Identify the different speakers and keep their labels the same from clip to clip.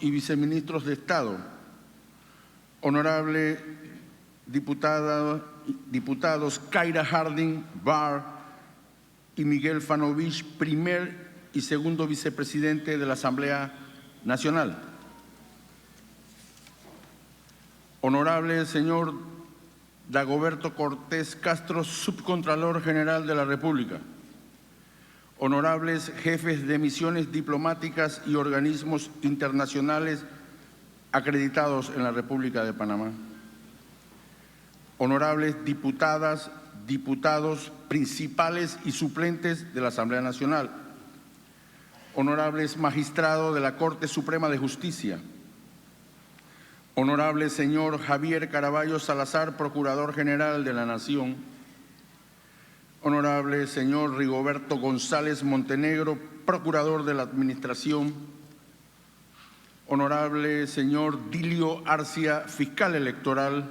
Speaker 1: y viceministros de Estado, honorable diputados Kaira Harding Barr y Miguel Fanovich, primer y segundo vicepresidente de la Asamblea Nacional, honorable señor Dagoberto Cortés Castro, subcontralor general de la República, honorables jefes de misiones diplomáticas y organismos internacionales acreditados en la República de Panamá, honorables diputadas, diputados principales y suplentes de la Asamblea Nacional, honorables magistrados de la Corte Suprema de Justicia, honorable señor Javier Caraballo Salazar, Procurador General de la Nación, honorable señor Rigoberto González Montenegro, Procurador de la Administración, honorable señor Dilio Arcia, Fiscal Electoral,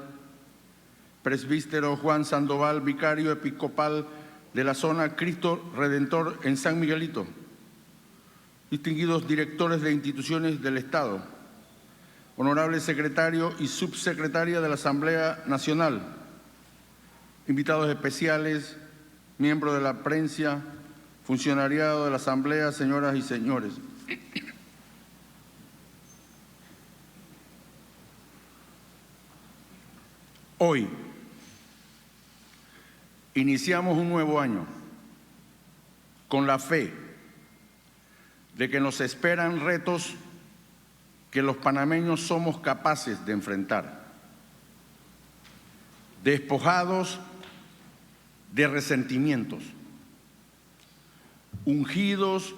Speaker 1: presbítero Juan Sandoval, Vicario Episcopal de la zona Cristo Redentor en San Miguelito, distinguidos directores de instituciones del Estado, honorable secretario y subsecretaria de la Asamblea Nacional, invitados especiales, miembros de la prensa, funcionariado de la Asamblea, señoras y señores. Hoy iniciamos un nuevo año con la fe de que nos esperan retos que los panameños somos capaces de enfrentar, despojados de resentimientos, ungidos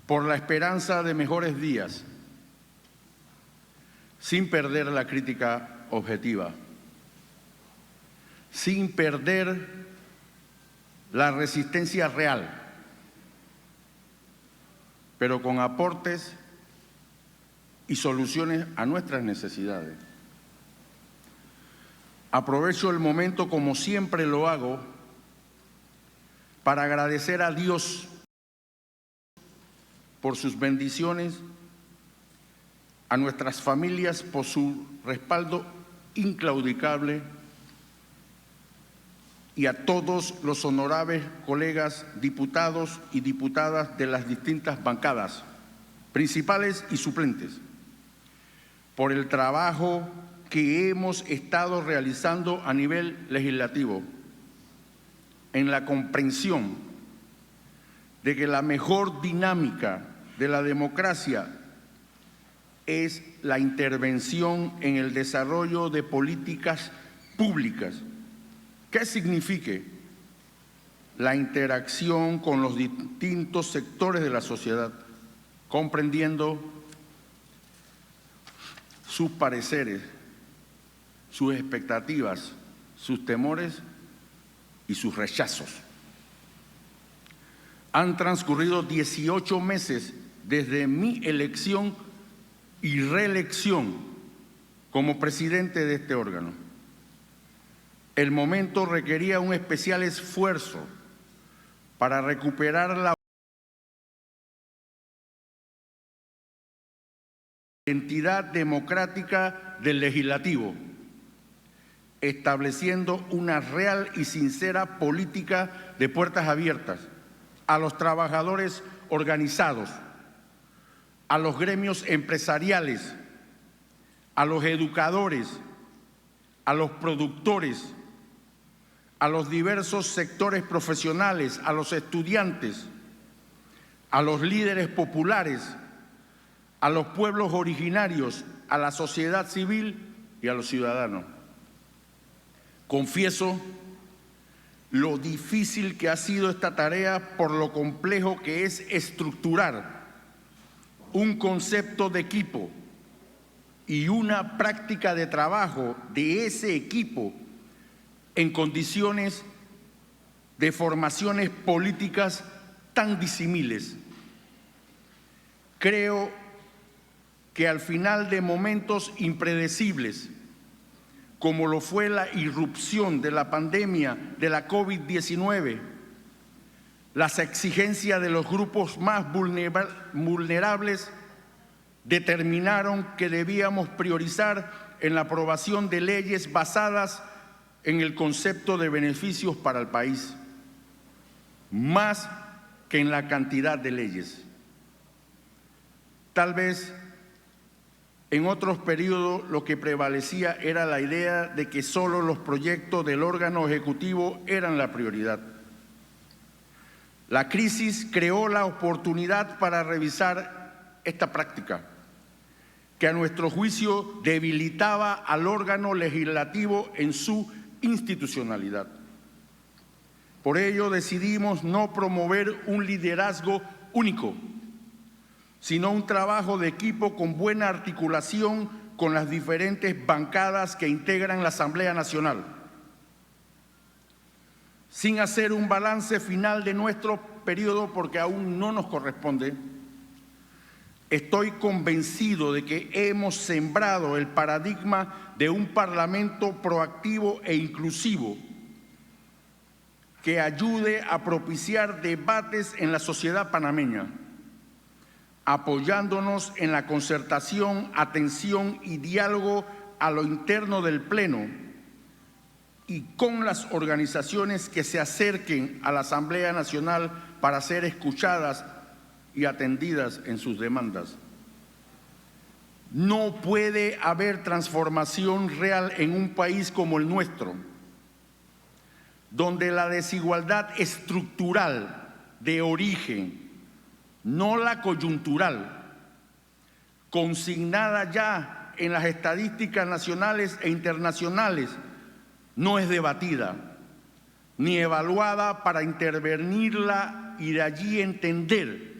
Speaker 1: por la esperanza de mejores días, sin perder la crítica objetiva, sin perder la resistencia real, pero con aportes y soluciones a nuestras necesidades. Aprovecho el momento, como siempre lo hago, para agradecer a Dios por sus bendiciones, a nuestras familias por su respaldo inclaudicable y a todos los honorables colegas diputados y diputadas de las distintas bancadas, principales y suplentes, por el trabajo que hemos estado realizando a nivel legislativo en la comprensión de que la mejor dinámica de la democracia es la intervención en el desarrollo de políticas públicas que signifique la interacción con los distintos sectores de la sociedad, comprendiendo sus pareceres, sus expectativas, sus temores y sus rechazos. Han transcurrido 18 meses desde mi elección y reelección como presidente de este órgano. El momento requería un especial esfuerzo para recuperar la identidad democrática del legislativo, estableciendo una real y sincera política de puertas abiertas a los trabajadores organizados, a los gremios empresariales, a los educadores, a los productores, a los diversos sectores profesionales, a los estudiantes, a los líderes populares, a los pueblos originarios, a la sociedad civil y a los ciudadanos. Confieso lo difícil que ha sido esta tarea por lo complejo que es estructurar un concepto de equipo y una práctica de trabajo de ese equipo en condiciones de formaciones políticas tan disímiles. Creo que al final de momentos impredecibles, como lo fue la irrupción de la pandemia de la COVID-19, las exigencias de los grupos más vulnerables determinaron que debíamos priorizar en la aprobación de leyes basadas en el concepto de beneficios para el país, más que en la cantidad de leyes. Tal vez en otros periodos lo que prevalecía era la idea de que solo los proyectos del órgano ejecutivo eran la prioridad. La crisis creó la oportunidad para revisar esta práctica, que a nuestro juicio debilitaba al órgano legislativo en su institucionalidad. Por ello decidimos no promover un liderazgo único, sino un trabajo de equipo con buena articulación con las diferentes bancadas que integran la Asamblea Nacional. Sin hacer un balance final de nuestro periodo, porque aún no nos corresponde, estoy convencido de que hemos sembrado el paradigma de un Parlamento proactivo e inclusivo que ayude a propiciar debates en la sociedad panameña, apoyándonos en la concertación, atención y diálogo a lo interno del Pleno y con las organizaciones que se acerquen a la Asamblea Nacional para ser escuchadas y atendidas en sus demandas. No puede haber transformación real en un país como el nuestro, donde la desigualdad estructural de origen, no la coyuntural, consignada ya en las estadísticas nacionales e internacionales, no es debatida ni evaluada para intervenirla y de allí entender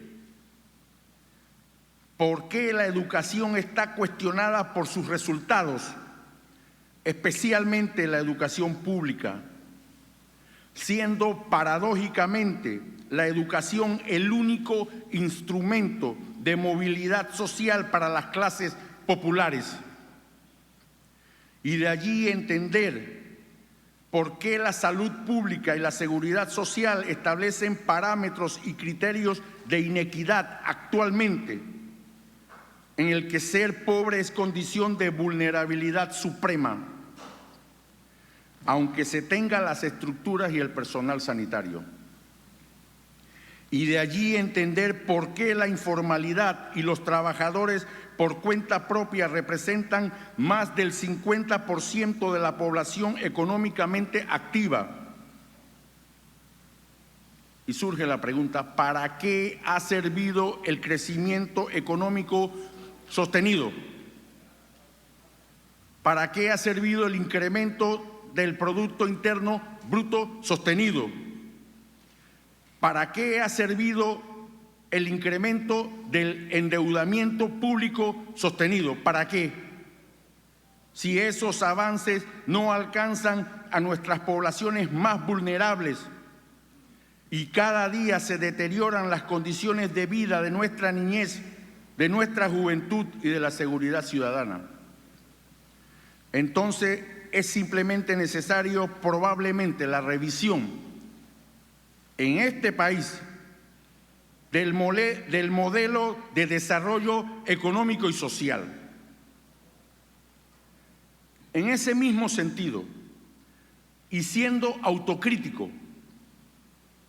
Speaker 1: por qué la educación está cuestionada por sus resultados, especialmente la educación pública, siendo paradójicamente la educación el único instrumento de movilidad social para las clases populares. Y de allí entender por qué la salud pública y la seguridad social establecen parámetros y criterios de inequidad actualmente, en el que ser pobre es condición de vulnerabilidad suprema, aunque se tenga las estructuras y el personal sanitario. Y de allí entender por qué la informalidad y los trabajadores por cuenta propia representan más del 50% de la población económicamente activa. Y surge la pregunta, ¿para qué ha servido el crecimiento económico sostenido? ¿Para qué ha servido el incremento del Producto Interno Bruto sostenido? ¿Para qué ha servido el incremento del endeudamiento público sostenido? ¿Para qué? Si esos avances no alcanzan a nuestras poblaciones más vulnerables y cada día se deterioran las condiciones de vida de nuestra niñez, de nuestra juventud y de la seguridad ciudadana. Entonces es simplemente necesario probablemente la revisión en este país del modelo de desarrollo económico y social. En ese mismo sentido, y siendo autocrítico,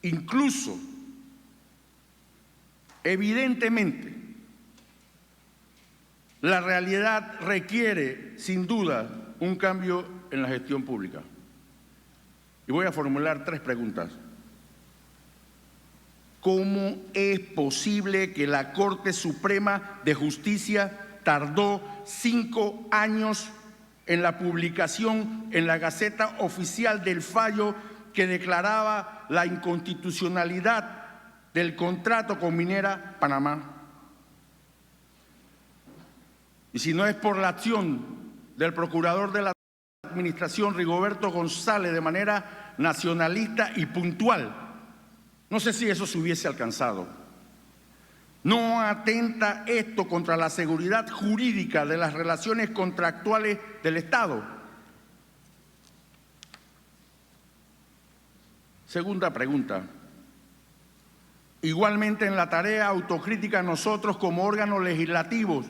Speaker 1: incluso, evidentemente, la realidad requiere, sin duda, un cambio en la gestión pública. Y voy a formular 3 preguntas. ¿Cómo es posible que la Corte Suprema de Justicia tardó 5 años en la publicación en la Gaceta Oficial del fallo que declaraba la inconstitucionalidad del contrato con Minera Panamá? Y si no es por la acción del procurador de la Administración, Rigoberto González, de manera nacionalista y puntual, no sé si eso se hubiese alcanzado. ¿No atenta esto contra la seguridad jurídica de las relaciones contractuales del Estado? Segunda pregunta. Igualmente en la tarea autocrítica nosotros como órganos legislativos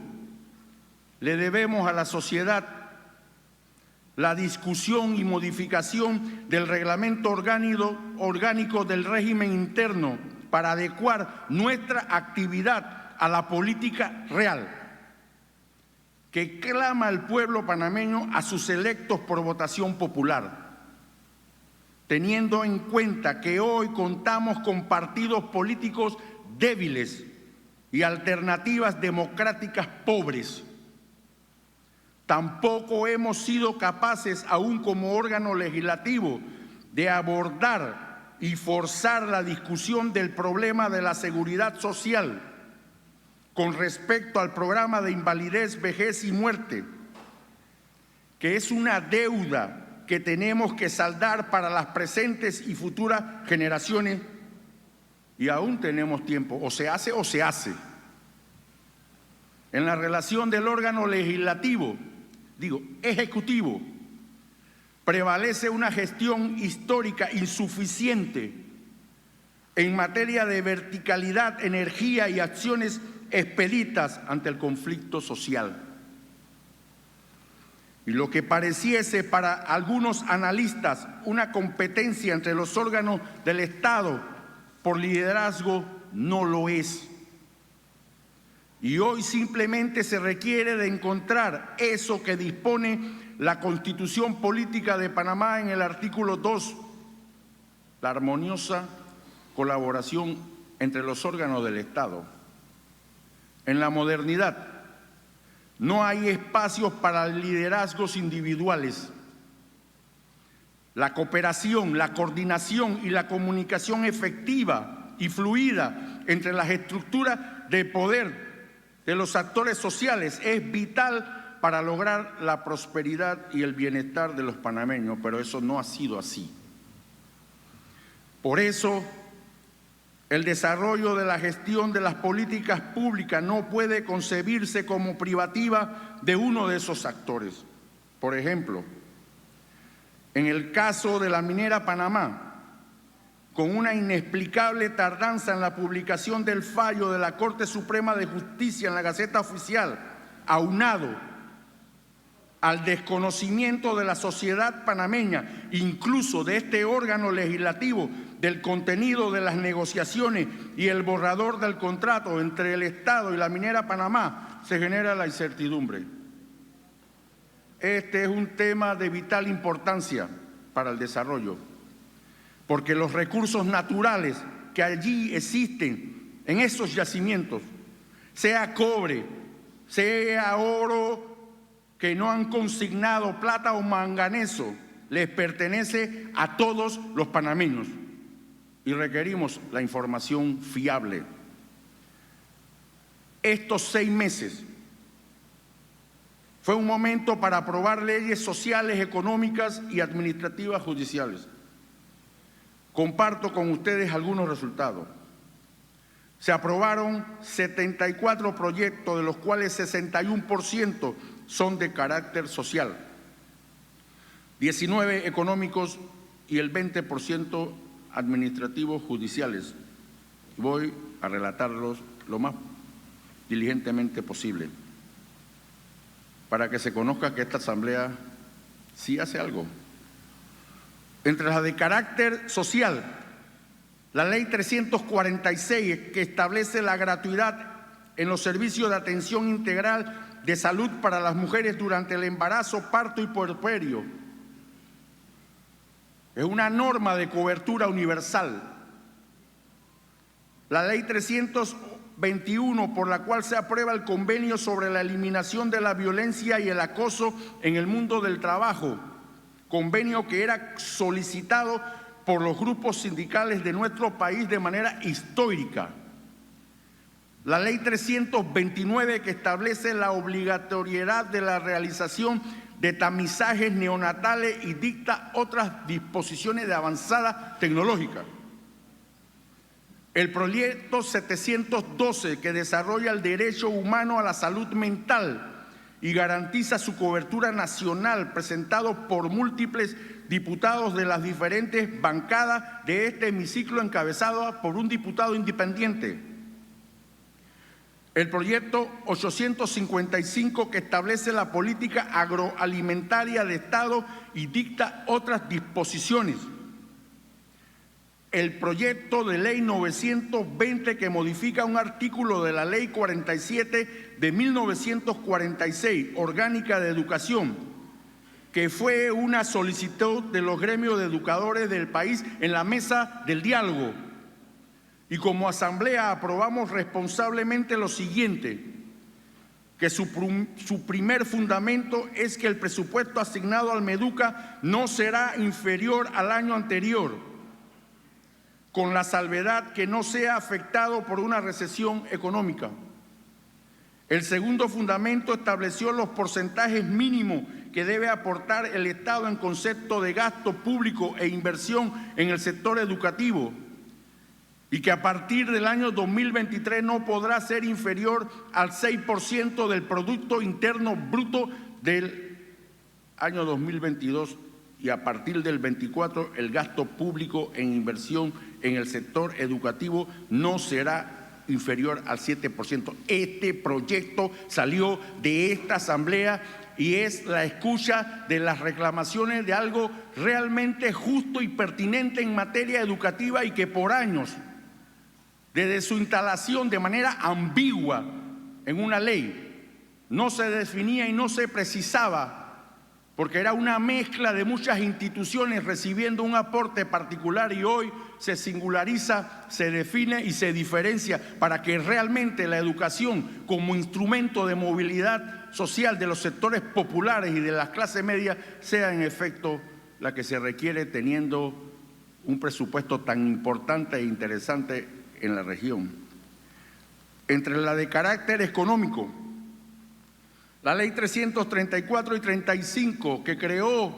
Speaker 1: le debemos a la sociedad la discusión y modificación del reglamento orgánico del régimen interno para adecuar nuestra actividad a la política real que clama el pueblo panameño a sus electos por votación popular, teniendo en cuenta que hoy contamos con partidos políticos débiles y alternativas democráticas pobres. Tampoco hemos sido capaces, aún como órgano legislativo, de abordar y forzar la discusión del problema de la seguridad social con respecto al programa de invalidez, vejez y muerte, que es una deuda que tenemos que saldar para las presentes y futuras generaciones, y aún tenemos tiempo, o se hace o se hace. En la relación del órgano legislativo, ejecutivo, prevalece una gestión histórica insuficiente en materia de verticalidad, energía y acciones expeditas ante el conflicto social. Y lo que pareciese para algunos analistas una competencia entre los órganos del Estado por liderazgo, no lo es. Y hoy simplemente se requiere de encontrar eso que dispone la Constitución Política de Panamá en el artículo 2, la armoniosa colaboración entre los órganos del Estado. En la modernidad no hay espacios para liderazgos individuales. La cooperación, la coordinación y la comunicación efectiva y fluida entre las estructuras de poder de los actores sociales es vital para lograr la prosperidad y el bienestar de los panameños, pero eso no ha sido así. Por eso, el desarrollo de la gestión de las políticas públicas no puede concebirse como privativa de uno de esos actores. Por ejemplo, en el caso de la minera Panamá, con una inexplicable tardanza en la publicación del fallo de la Corte Suprema de Justicia en la Gaceta Oficial, aunado al desconocimiento de la sociedad panameña, incluso de este órgano legislativo, del contenido de las negociaciones y el borrador del contrato entre el Estado y la minera Panamá, se genera la incertidumbre. Este es un tema de vital importancia para el desarrollo, porque los recursos naturales que allí existen en esos yacimientos, sea cobre, sea oro que no han consignado, plata o manganeso, les pertenece a todos los panameños y requerimos la información fiable. Estos 6 meses fue un momento para aprobar leyes sociales, económicas y administrativas judiciales. Comparto con ustedes algunos resultados. Se aprobaron 74 proyectos, de los cuales 61% son de carácter social, 19 económicos y el 20% administrativos judiciales. Voy a relatarlos lo más diligentemente posible, para que se conozca que esta Asamblea sí hace algo. Entre las de carácter social, la Ley 346, que establece la gratuidad en los servicios de atención integral de salud para las mujeres durante el embarazo, parto y puerperio. Es una norma de cobertura universal. La Ley 321, por la cual se aprueba el convenio sobre la eliminación de la violencia y el acoso en el mundo del trabajo, convenio que era solicitado por los grupos sindicales de nuestro país de manera histórica. La Ley 329, que establece la obligatoriedad de la realización de tamizajes neonatales y dicta otras disposiciones de avanzada tecnológica. El proyecto 712, que desarrolla el derecho humano a la salud mental y garantiza su cobertura nacional, presentado por múltiples diputados de las diferentes bancadas de este hemiciclo, encabezado por un diputado independiente. El proyecto 855 que establece la política agroalimentaria de Estado y dicta otras disposiciones. El proyecto de ley 920 que modifica un artículo de la ley 47 de 1946, orgánica de educación, que fue una solicitud de los gremios de educadores del país en la mesa del diálogo. Y como asamblea aprobamos responsablemente lo siguiente, que su primer fundamento es que el presupuesto asignado al MEDUCA no será inferior al año anterior, con la salvedad que no sea afectado por una recesión económica. El segundo fundamento estableció los porcentajes mínimos que debe aportar el Estado en concepto de gasto público e inversión en el sector educativo, y que a partir del año 2023 no podrá ser inferior al 6% del Producto Interno Bruto del año 2022, y a partir del 24 el gasto público en inversión en el sector educativo no será inferior al 7%. Este proyecto salió de esta asamblea y es la escucha de las reclamaciones de algo realmente justo y pertinente en materia educativa, y que por años, desde su instalación de manera ambigua en una ley, no se definía y no se precisaba, porque era una mezcla de muchas instituciones recibiendo un aporte particular, y hoy se singulariza, se define y se diferencia para que realmente la educación como instrumento de movilidad social de los sectores populares y de las clases medias sea en efecto la que se requiere, teniendo un presupuesto tan importante e interesante en la región. Entre la de carácter económico, la ley 334 y 35, que creó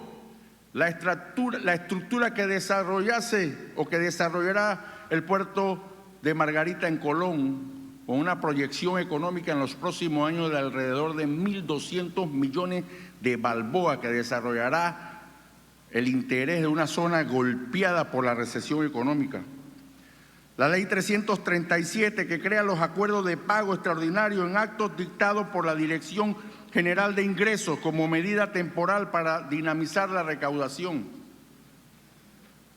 Speaker 1: la estructura que desarrollase o que desarrollará el puerto de Margarita en Colón, con una proyección económica en los próximos años de alrededor de 1.200 millones de balboa, que desarrollará el interés de una zona golpeada por la recesión económica. La ley 337, que crea los acuerdos de pago extraordinario en actos dictados por la Dirección General de Ingresos como medida temporal para dinamizar la recaudación.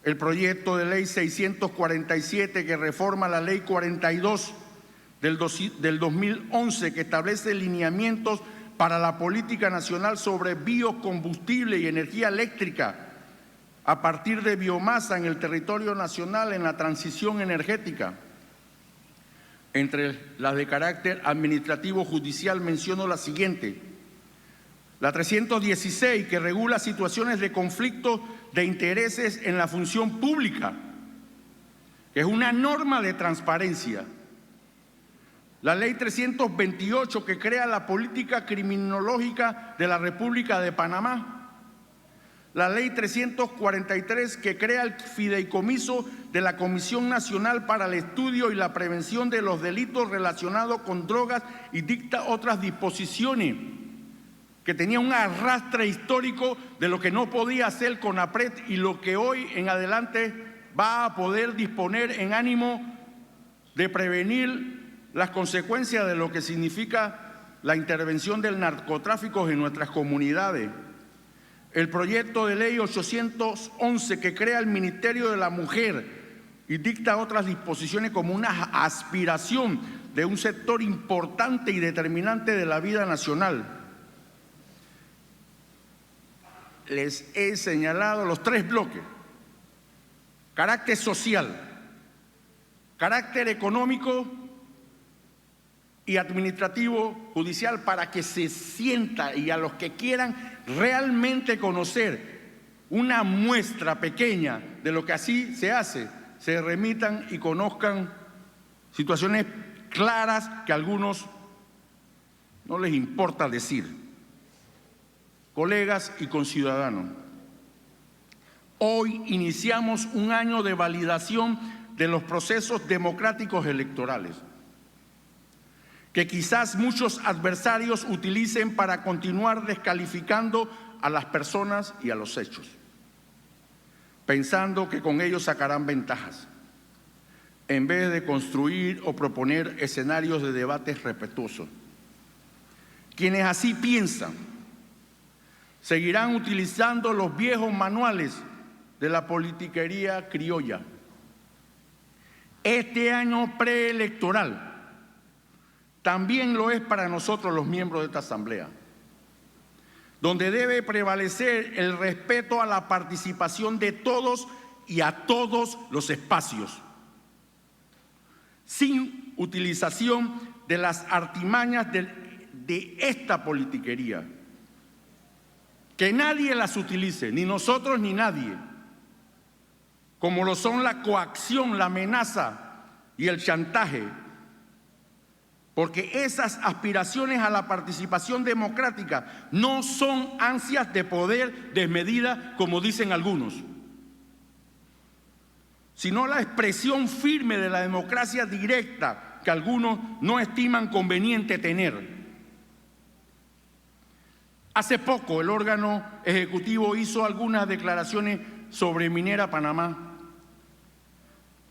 Speaker 1: El proyecto de ley 647, que reforma la ley 42 del 2011, que establece lineamientos para la política nacional sobre biocombustible y energía eléctrica a partir de biomasa en el territorio nacional en la transición energética. Entre las de carácter administrativo judicial menciono la siguiente: la 316, que regula situaciones de conflicto de intereses en la función pública, que es una norma de transparencia. La ley 328, que crea la política criminológica de la República de Panamá. La ley 343, que crea el fideicomiso de la Comisión Nacional para el Estudio y la Prevención de los Delitos relacionados con drogas y dicta otras disposiciones, que tenía un arrastre histórico de lo que no podía hacer CONAPRED y lo que hoy en adelante va a poder disponer en ánimo de prevenir las consecuencias de lo que significa la intervención del narcotráfico en nuestras comunidades. El proyecto de ley 811, que crea el Ministerio de la Mujer y dicta otras disposiciones como una aspiración de un sector importante y determinante de la vida nacional. Les he señalado los tres bloques: carácter social, carácter económico y administrativo judicial, para que se sienta, y a los que quieran realmente conocer una muestra pequeña de lo que así se hace, se remitan y conozcan situaciones claras que a algunos no les importa decir. Colegas y conciudadanos, hoy iniciamos un año de validación de los procesos democráticos electorales, que quizás muchos adversarios utilicen para continuar descalificando a las personas y a los hechos, pensando que con ellos sacarán ventajas. en vez de construir o proponer escenarios de debates respetuosos. Quienes así piensan seguirán utilizando los viejos manuales de la politiquería criolla. Este año preelectoral también lo es para nosotros los miembros de esta Asamblea, donde debe prevalecer el respeto a la participación de todos y a todos los espacios, sin utilización de las artimañas de esta politiquería. Que nadie las utilice, ni nosotros ni nadie, como lo son la coacción, la amenaza y el chantaje, porque esas aspiraciones a la participación democrática no son ansias de poder desmedida, como dicen algunos, sino la expresión firme de la democracia directa que algunos no estiman conveniente tener. Hace poco el órgano ejecutivo hizo algunas declaraciones sobre Minera Panamá.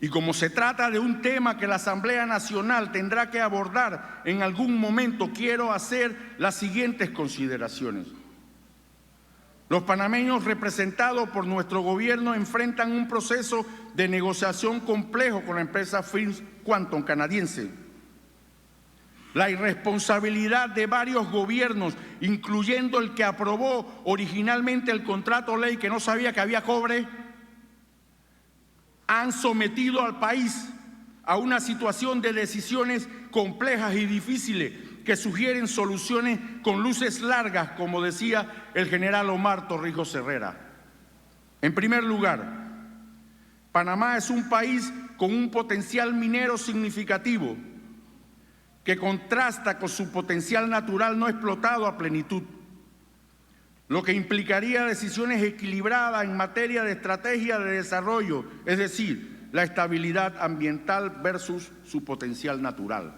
Speaker 1: Y como se trata de un tema que la Asamblea Nacional tendrá que abordar en algún momento, quiero hacer las siguientes consideraciones. Los panameños representados por nuestro gobierno enfrentan un proceso de negociación complejo con la empresa First Quantum canadiense. La irresponsabilidad de varios gobiernos, incluyendo el que aprobó originalmente el contrato ley que no sabía que había cobre, han sometido al país a una situación de decisiones complejas y difíciles que sugieren soluciones con luces largas, como decía el general Omar Torrijos Herrera. En primer lugar, Panamá es un país con un potencial minero significativo que contrasta con su potencial natural no explotado a plenitud, lo que implicaría decisiones equilibradas en materia de estrategia de desarrollo, es decir, la estabilidad ambiental versus su potencial natural.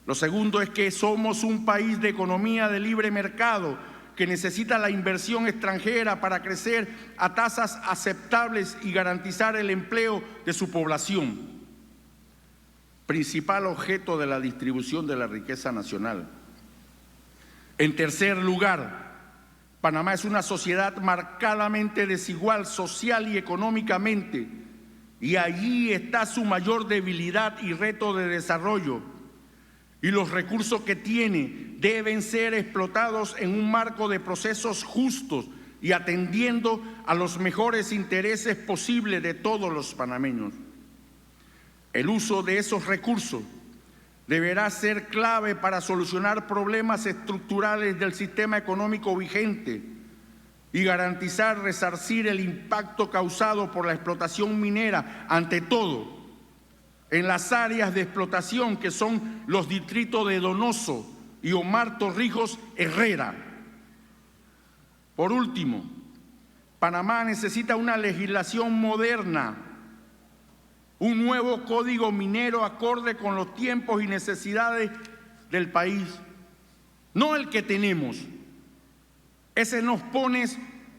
Speaker 1: Lo segundo es que somos un país de economía de libre mercado que necesita la inversión extranjera para crecer a tasas aceptables y garantizar el empleo de su población, principal objeto de la distribución de la riqueza nacional. En tercer lugar, Panamá es una sociedad marcadamente desigual social y económicamente, y allí está su mayor debilidad y reto de desarrollo. Y los recursos que tiene deben ser explotados en un marco de procesos justos y atendiendo a los mejores intereses posibles de todos los panameños. El uso de esos recursos deberá ser clave para solucionar problemas estructurales del sistema económico vigente y garantizar resarcir el impacto causado por la explotación minera, ante todo en las áreas de explotación que son los distritos de Donoso y Omar Torrijos Herrera. Por último, Panamá necesita una legislación moderna, un nuevo código minero acorde con los tiempos y necesidades del país, no el que tenemos. Ese nos pone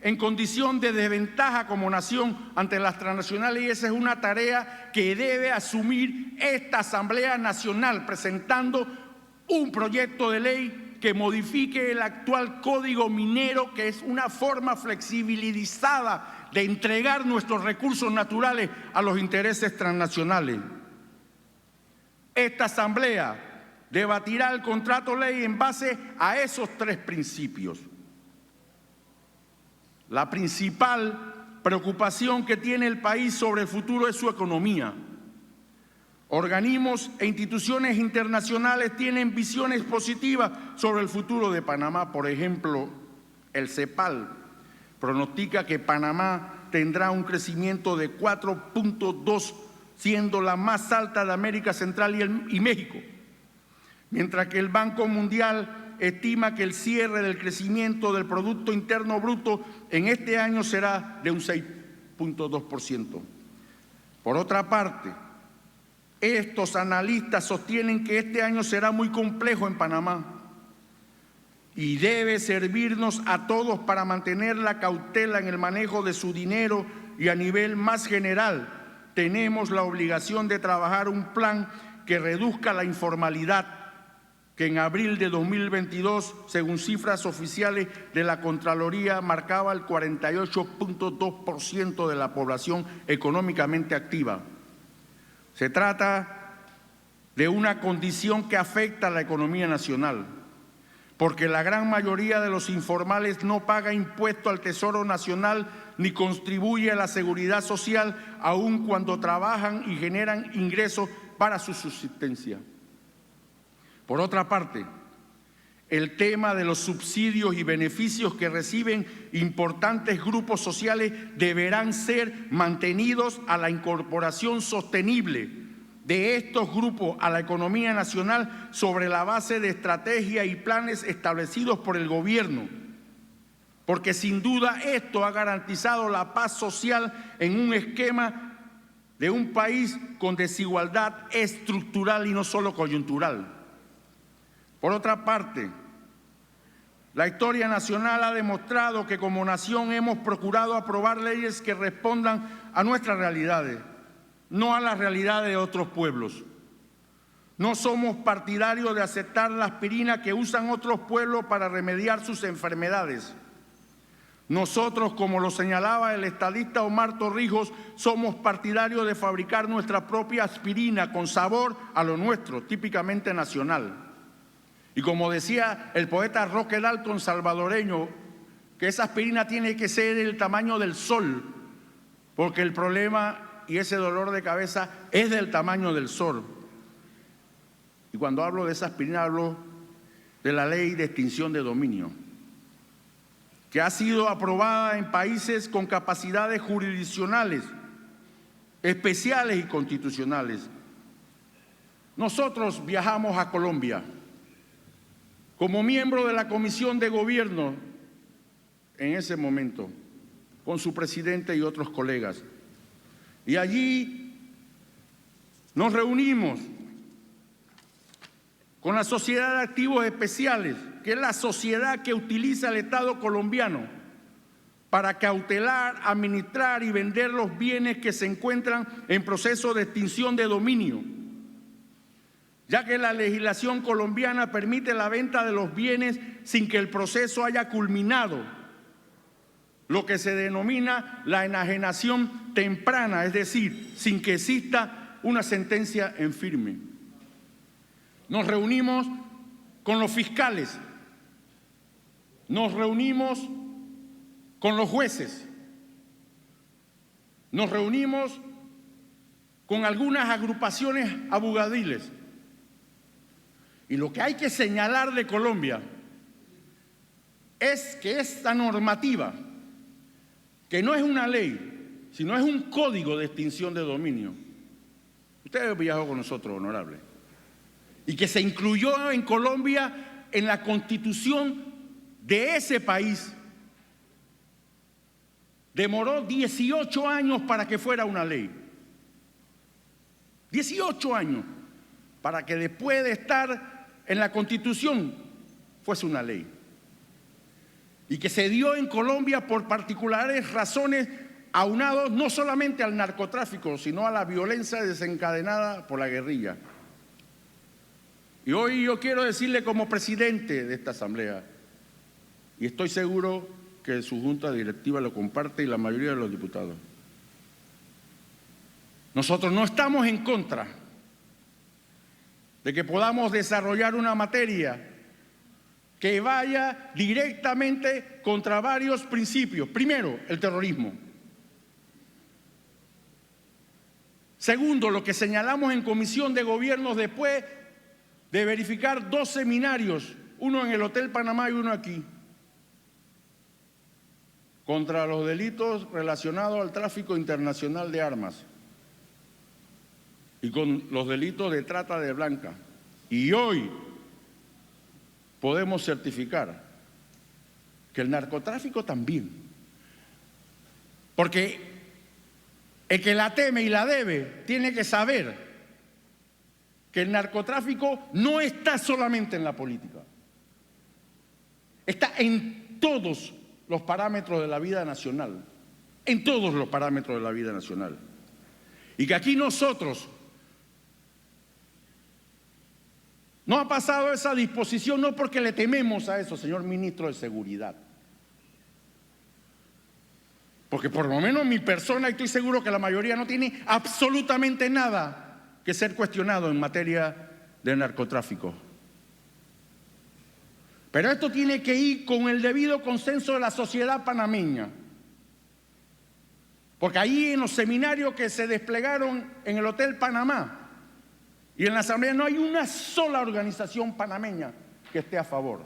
Speaker 1: en condición de desventaja como nación ante las transnacionales, y esa es una tarea que debe asumir esta Asamblea Nacional, presentando un proyecto de ley que modifique el actual código minero, que es una forma flexibilizada de entregar nuestros recursos naturales a los intereses transnacionales. Esta Asamblea debatirá el contrato ley en base a esos tres principios. La principal preocupación que tiene el país sobre el futuro es su economía. Organismos e instituciones internacionales tienen visiones positivas sobre el futuro de Panamá. Por ejemplo, el CEPAL pronostica que Panamá tendrá un crecimiento de 4.2, siendo la más alta de América Central y México, mientras que el Banco Mundial estima que el cierre del crecimiento del Producto Interno Bruto en este año será de un 6.2%. Por otra parte, estos analistas sostienen que este año será muy complejo en Panamá y debe servirnos a todos para mantener la cautela en el manejo de su dinero y, a nivel más general, tenemos la obligación de trabajar un plan que reduzca la informalidad, que en abril de 2022, según cifras oficiales de la Contraloría, marcaba el 48.2% de la población económicamente activa. Se trata de una condición que afecta a la economía nacional, porque la gran mayoría de los informales no paga impuesto al Tesoro Nacional ni contribuye a la seguridad social, aun cuando trabajan y generan ingresos para su subsistencia. Por otra parte, el tema de los subsidios y beneficios que reciben importantes grupos sociales deberán ser mantenidos a la incorporación sostenible de estos grupos a la economía nacional sobre la base de estrategias y planes establecidos por el gobierno, porque sin duda esto ha garantizado la paz social en un esquema de un país con desigualdad estructural y no solo coyuntural. Por otra parte, la historia nacional ha demostrado que como nación hemos procurado aprobar leyes que respondan a nuestras realidades, no a las realidades de otros pueblos. No somos partidarios de aceptar la aspirina que usan otros pueblos para remediar sus enfermedades. Nosotros, como lo señalaba el estadista Omar Torrijos, somos partidarios de fabricar nuestra propia aspirina con sabor a lo nuestro, típicamente nacional. Y como decía el poeta Roque Dalton, salvadoreño, que esa aspirina tiene que ser del tamaño del sol, porque el problema y ese dolor de cabeza es del tamaño del sol. Y cuando hablo de esa aspirina, hablo de la ley de extinción de dominio, que ha sido aprobada en países con capacidades jurisdiccionales, especiales y constitucionales. Nosotros viajamos a Colombia como miembro de la Comisión de Gobierno en ese momento, con su presidente y otros colegas. Y allí nos reunimos con la Sociedad de Activos Especiales, que es la sociedad que utiliza el Estado colombiano para cautelar, administrar y vender los bienes que se encuentran en proceso de extinción de dominio, ya que la legislación colombiana permite la venta de los bienes sin que el proceso haya culminado, lo que se denomina la enajenación temprana, es decir, sin que exista una sentencia en firme. Nos reunimos con los fiscales, nos reunimos con los jueces, nos reunimos con algunas agrupaciones abogadiles. Y lo que hay que señalar de Colombia es que esta normativa, que no es una ley, sino es un código de extinción de dominio. Usted viajó con nosotros, honorable. Y que se incluyó en Colombia en la Constitución de ese país. Demoró 18 años para que fuera una ley. 18 años para que después de estar en la Constitución fuese una ley. Y que se dio en Colombia por particulares razones aunados no solamente al narcotráfico, sino a la violencia desencadenada por la guerrilla. Y hoy yo quiero decirle como presidente de esta Asamblea, y estoy seguro que su junta directiva lo comparte y la mayoría de los diputados, nosotros no estamos en contra de que podamos desarrollar una materia que vaya directamente contra varios principios. Primero, el terrorismo. Segundo, lo que señalamos en Comisión de Gobierno después de verificar 2 seminarios, uno en el Hotel Panamá y uno aquí, contra los delitos relacionados al tráfico internacional de armas y con los delitos de trata de blancas. Y hoy podemos certificar que el narcotráfico también. Porque el que la teme y la debe tiene que saber que el narcotráfico no está solamente en la política, está en todos los parámetros de la vida nacional, en todos los parámetros de la vida nacional. Y que aquí nosotros no ha pasado esa disposición, no porque le tememos a eso, señor ministro de Seguridad. Porque por lo menos mi persona, y estoy seguro que la mayoría no tiene absolutamente nada que ser cuestionado en materia de narcotráfico. Pero esto tiene que ir con el debido consenso de la sociedad panameña. Porque ahí en los seminarios que se desplegaron en el Hotel Panamá y en la Asamblea no hay una sola organización panameña que esté a favor.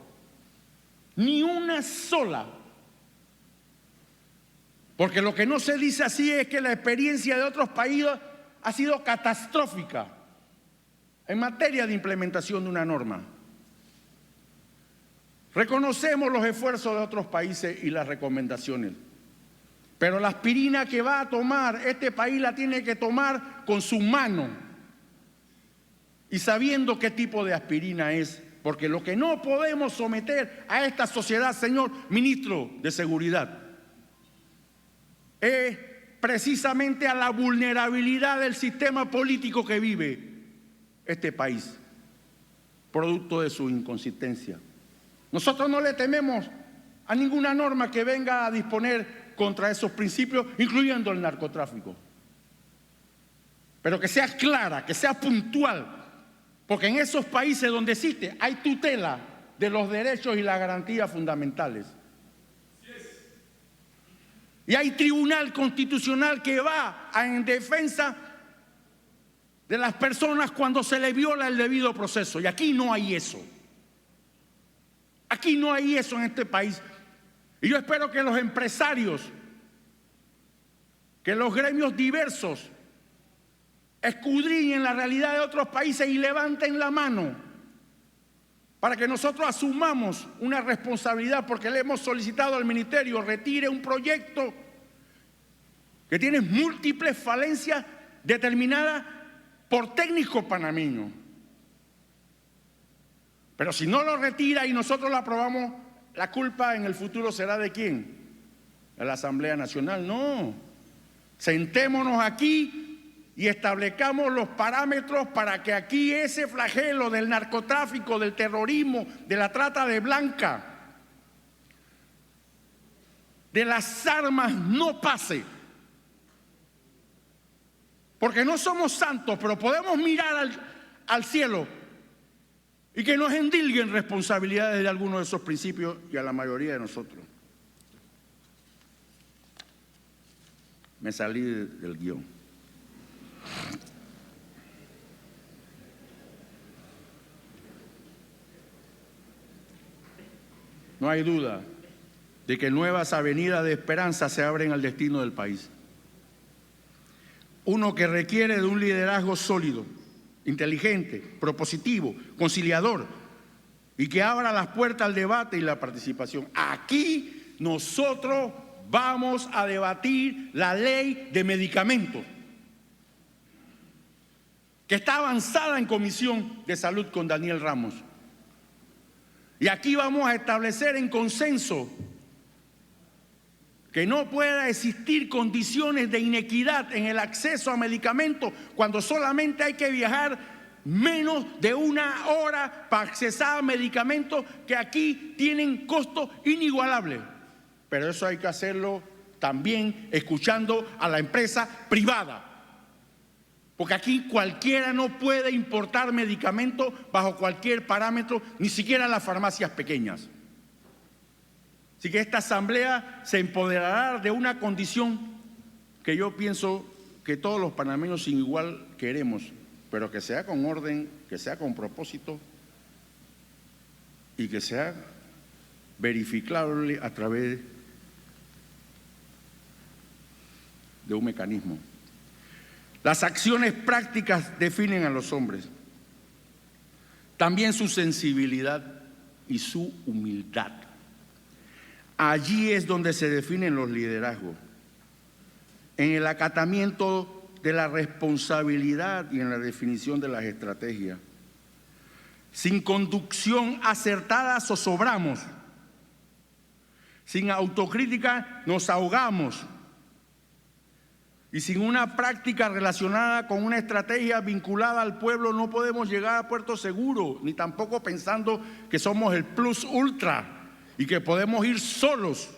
Speaker 1: Ni una sola. Porque lo que no se dice así es que la experiencia de otros países ha sido catastrófica en materia de implementación de una norma. Reconocemos los esfuerzos de otros países y las recomendaciones, pero la aspirina que va a tomar este país la tiene que tomar con su mano y sabiendo qué tipo de aspirina es, porque lo que no podemos someter a esta sociedad, señor ministro de Seguridad, es precisamente a la vulnerabilidad del sistema político que vive este país, producto de su inconsistencia. Nosotros no le tememos a ninguna norma que venga a disponer contra esos principios, incluyendo el narcotráfico. Pero que sea clara, que sea puntual, porque en esos países donde existe hay tutela de los derechos y las garantías fundamentales. Y hay tribunal constitucional que va en defensa de las personas cuando se les viola el debido proceso. Y aquí no hay eso. Aquí no hay eso en este país. Y yo espero que los empresarios, que los gremios diversos, escudriñen la realidad de otros países y levanten la mano para que nosotros asumamos una responsabilidad, porque le hemos solicitado al ministerio retire un proyecto que tiene múltiples falencias determinadas por técnicos panameños. Pero si no lo retira y nosotros lo aprobamos, la culpa en el futuro será ¿de quién? ¿De la Asamblea Nacional? No. Sentémonos aquí y establezcamos los parámetros para que aquí ese flagelo del narcotráfico, del terrorismo, de la trata de blanca, de las armas no pase. Porque no somos santos, pero podemos mirar al cielo y que nos endilguen responsabilidades de algunos de esos principios y a la mayoría de nosotros. Me salí del guión. No hay duda de que nuevas avenidas de esperanza se abren al destino del país. Uno que requiere de un liderazgo sólido, inteligente, propositivo, conciliador y que abra las puertas al debate y la participación. Aquí nosotros vamos a debatir la ley de medicamentos, que está avanzada en Comisión de Salud con Daniel Ramos. Y aquí vamos a establecer en consenso que no pueda existir condiciones de inequidad en el acceso a medicamentos cuando solamente hay que viajar menos de una hora para accesar a medicamentos que aquí tienen costos inigualables. Pero eso hay que hacerlo también escuchando a la empresa privada. Porque aquí cualquiera no puede importar medicamentos bajo cualquier parámetro, ni siquiera las farmacias pequeñas. Así que esta asamblea se empoderará de una condición que yo pienso que todos los panameños sin igual queremos, pero que sea con orden, que sea con propósito y que sea verificable a través de un mecanismo. Las acciones prácticas definen a los hombres, también su sensibilidad y su humildad. Allí es donde se definen los liderazgos, en el acatamiento de la responsabilidad y en la definición de las estrategias. Sin conducción acertada zozobramos, sin autocrítica nos ahogamos, Y sin una práctica relacionada con una estrategia vinculada al pueblo no podemos llegar a puerto seguro, ni tampoco pensando que somos el plus ultra y que podemos ir solos.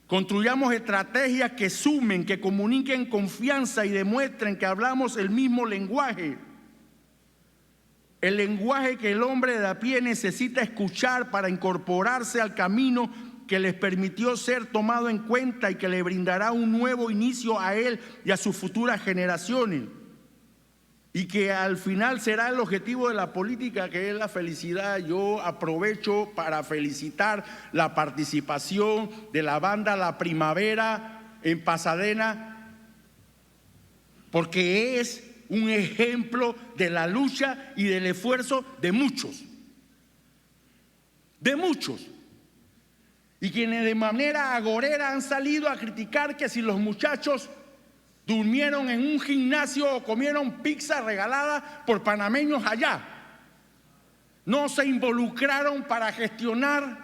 Speaker 1: Construyamos estrategias que sumen, que comuniquen confianza y demuestren que hablamos el mismo lenguaje. El lenguaje que el hombre de a pie necesita escuchar para incorporarse al camino que les permitió ser tomado en cuenta y que le brindará un nuevo inicio a él y a sus futuras generaciones. Y que al final será el objetivo de la política, que es la felicidad. Yo aprovecho para felicitar la participación de la banda La Primavera en Pasadena, porque es un ejemplo de la lucha y del esfuerzo de muchos. De muchos. Y quienes de manera agorera han salido a criticar que si los muchachos durmieron en un gimnasio o comieron pizza regalada por panameños allá, no se involucraron para gestionar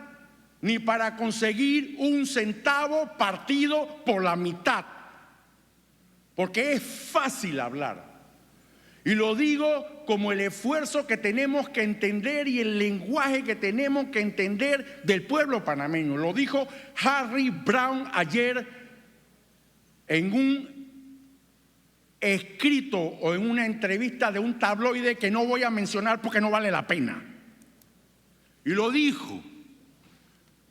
Speaker 1: ni para conseguir un centavo partido por la mitad. Porque es fácil hablar. Y lo digo como el esfuerzo que tenemos que entender y el lenguaje que tenemos que entender del pueblo panameño. Lo dijo Harry Brown ayer en un escrito o en una entrevista de un tabloide que no voy a mencionar porque no vale la pena. Y lo dijo.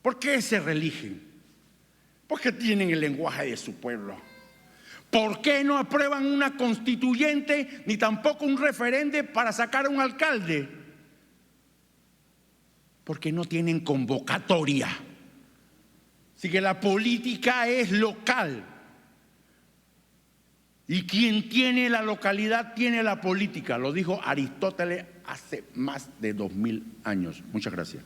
Speaker 1: ¿Por qué se religen? Porque tienen el lenguaje de su pueblo. ¿Por qué no aprueban una constituyente ni tampoco un referéndum para sacar a un alcalde? Porque no tienen convocatoria. Así que la política es local. Y quien tiene la localidad tiene la política. Lo dijo Aristóteles hace más de 2000 años. Muchas gracias.